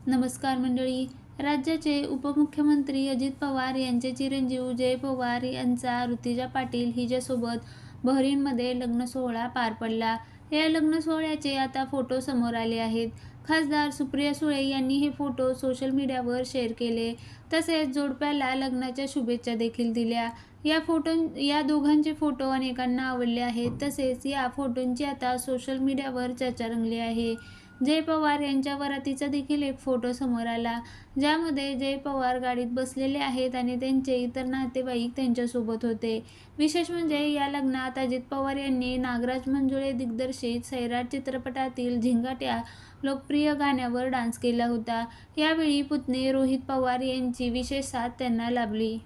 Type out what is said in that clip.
नमस्कार मंडळी. राज्याचे उपमुख्यमंत्री अजित पवार यांचे चिरंजीव जय पवार यांचा ऋतिजा पाटील हिच्यासोबत बहरीनमध्ये लग्न सोहळा पार पडला. या लग्न सोहळ्याचे आता फोटो समोर आले आहेत. खासदार सुप्रिया सुळे यांनी हे फोटो सोशल मीडियावर शेअर केले. तसेच जोडप्याला लग्नाच्या शुभेच्छा देखील दिल्या. या दोघांचे फोटो अनेकांना आवडले आहेत. तसेच या फोटोंची आता सोशल मीडियावर चर्चा रंगली आहे. जय पवार यांच्या वरातीचा देखील एक फोटो समोर आला, ज्यामध्ये जय पवार गाडीत बसलेले आहेत आणि त्यांचे इतर नातेवाईक त्यांच्यासोबत होते. विशेष म्हणजे या लग्नात अजित पवार यांनी नागराज मंजुळे दिग्दर्शित सैराट चित्रपटातील झिंगाट या लोकप्रिय गाण्यावर डान्स केला होता. यावेळी पुतणे रोहित पवार यांची विशेष साथ त्यांना लाभली.